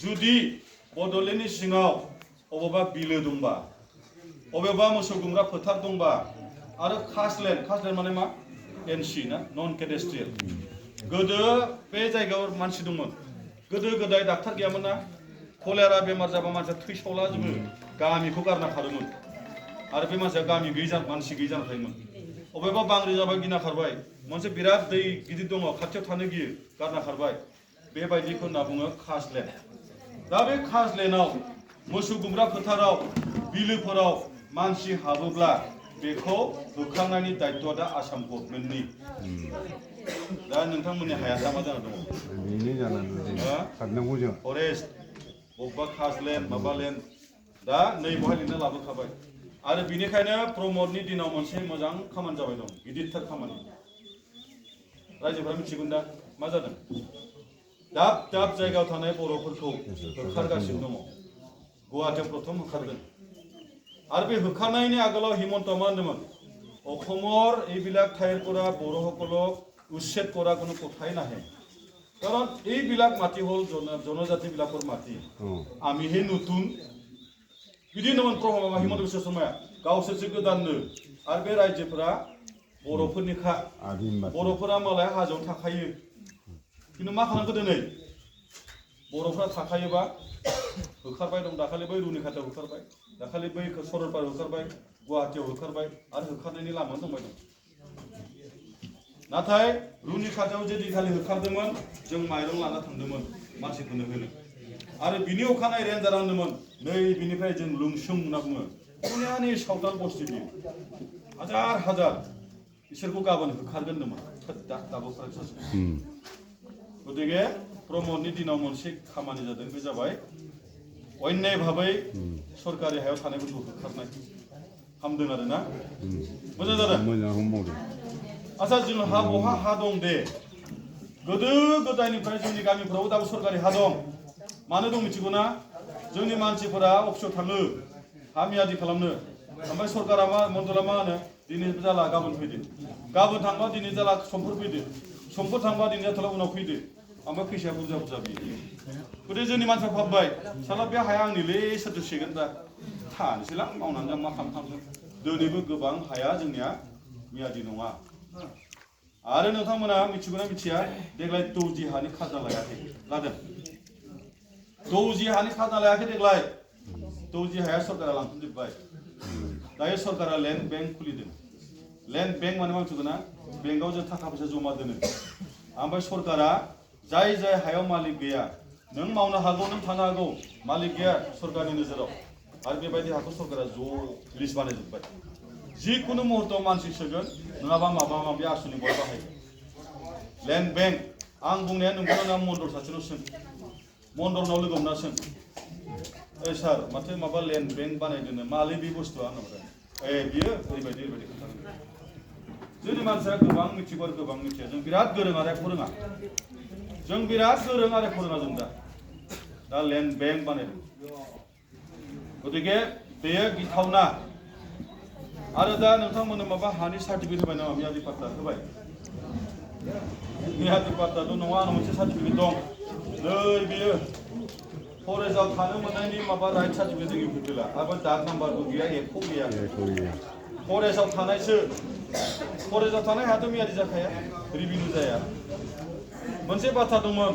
जुदि बड'लेण्डनि सिङाव अबेबा बिलो दंबा अबेबा मोसौ गुमग्रा फोथार दंबा आरो खासलेण्ड माने मा एनसि ना नन केडेस्ट्रियेल गोदो बे जायगायाव मानसि दंमोन गोदो गोदाय डाक्टार गैयामोन ना कलेरा बेमार जाबा मानसिया थैसावला जोबो गामिखौ गारना खारोमोन आरो बे मानसिया गामि गैयै मानसि गैयै जाना थायोमोन अबेबा बांग्रि जाबा गिना खारबाय मोनसे बिराद दै गिदिर दङ खाथियाव थानो गियो गारना खारबाय बेबायदिखौ होनना बुङो खासलेण्ड दा बे खासलेण्डआव मोसौ गुमग्रा फोथाराव बिलोफोराव मानसि हाबोब्ला बेखौ होखांनायनि दायित्वआ दा आसाम गभर्नमेन्टनि दा नोंथांमोननि हाया दा मा जाना दङ बेनो जानानै खारनांगौ जों फरेस्ट बबेबा खासलेण्ड माबालेण्ड दा नै बहाय लिरना लाबोखाबाय आरो बिनिखायनो प्रमदनि दिनाव मोनसे मोजां खामानि जाबाय दं गिदिरथार खामानि रायजोफ्रा मिथिगोन दा मा जादों दाब दाब जायगायाव थानाय बर'फोरखौ होखारगासिनो दङ गुवाहाटीयाव प्रथम होखारदों आरो बे होखारनायनि आगोलाव हिमन्तआ मा होनदोंमोन অসমৰ এইবিলাক ঠাইৰ পৰা বড়োসকলক উচ্ছেদ কৰা কোনো কথাই নাহে কাৰণ এইবিলাক মাটি হ'ল জনজাতিবিলাকৰ মাটি আমিহে নতুন बिदि होनोमोन प्रमद हिमन्त बिश्व शर्माया गावसोरसो गोदाननो आरो बे रायजोफोरा बर'फोरनिखा बर'फोरा मालाय हाजोआव थाखायो खिन्थु मा खालामखो दिनै बर'फोरा थाखायोबा होखारबाय दं दाखालि बै रुनिखातायाव होखारबाय दाखालि बै सरलपारायाव होखारबाय गुवाहाटीयाव होखारबाय आरो होखारनायनि लामायाव दंबाय दं नाथाय रुनिखातायाव जे दिनखालि होखारदोंमोन जों माइरं लाना थांदोंमोन मानसिफोरनो होनो आरो बिनि अखानायै रेन्जारा होनदोंमोन नै बिनिफ्राय जों लुंसुं होनना बुङो पुनियानि सावथाल बस्ति बियो हाजार हाजार बिसोरखौ गाबोन होखारगोन होनदोंमोन दाबो फाराग जासै गतिके प्रमदनि दिनाव मोनसे खामानि जादों बे जाबाय अन्याय भाबै सरकारि हायाव थानायफोरखौ होखारनाय हामदों आरो ना मोजां जादों आच्छा जोंहा बहा हा दं दे गोदो गोदायनिफ्राय जोंनि गामिफोराव दाबो सरकारि हा दं मानो दं मिथिगौ ना जोंनि मानसिफोरा अफिसाव थाङो हा मियादि खालामनो ओमफ्राय सरकारा मा मन्थ्रआ मा होनो दिनै जाला गाबोन फैदो गाबोन थांबा दिनै जाला समफोर फैदो समफोर थांबा दिनै जाथला उनाव फैदो ओमफ्राय फैसाया बुरजा बुरजा बियो गतिके जोंनि मानसिफ्रा भाबबाय साला बे हाया आंनिलै सोरथो सेगोन दा थानोसैलां मावनानै जों मा खालामनो दिनैबो गोबां हाया जोंनिया मियादि नङा आरो नोंथांमोना मिथिगौना मिथिया देग्लाय दौजि हानि खाजोना लायाखै लादों दौजि हानि खाजोना लायाखै देग्लाय दौजि हाया सरकारा लांफिनजोब्बाय दायो सरकारा लेन्ड बेंक खुलिदों लेन्ड बेंक माने मा मिथिगौ ना बेंकआव जों थाखा फैसा जमा दोनो ओमफ्राय सरकारा जाय जाय हायाव मालिक गैया नों मावनो हागौ नों थानो हागौ मालिक गैया सरकारनि नोजोराव आरो बेबायदि हाखौ सरकारा ज' लिस्ट बानायजोब्बाय जिखुनु मुहूर्तआव मानसि सोगोन नङाबा माबा माबि आसुनि बय बाहायगोन लेन्ड बेंक आं बुंनाया नोंथांमोना मण्डल सासेनाव सों मण्डलनाव लोगो हमना सों ओइ सार माथो माबा लेन्ड बेंक बानायदोंनो मालै बे बुस्थुआ होनबाथाय ए बियो ओरैबायदि खोन्थागोन जोंनि मानसिया गोबां मिथिगौ आरो गोबां मिथिया जों बिराद गोरों आरो फोरोङा जों बिराद गोरों आरो फोरोङा जों दा लेन्ड बेंक बानायदों गतिके बेयो गिथावना आरो दा नोंथांमोननो माबा हानि सार्टिफिकेट होबाय नामा मियादि पाट्टा होबाय मियादि पाट्टाथ' नङा आंनाव मोनसे सार्टिफिकेट दं नै बेयो फरेस्टआव थानो मोननायनि माबा राइट सार्टिफिकेट जों इउपिपिएलआ आरो डाक नाम्बारबो गैया एफ गैया फरेस्टआव थानायसो फरेस्टआव थानाय हायाथ' मियादि जाखाया रिभिनिउ जाया मोनसे बाथ्रा दंमोन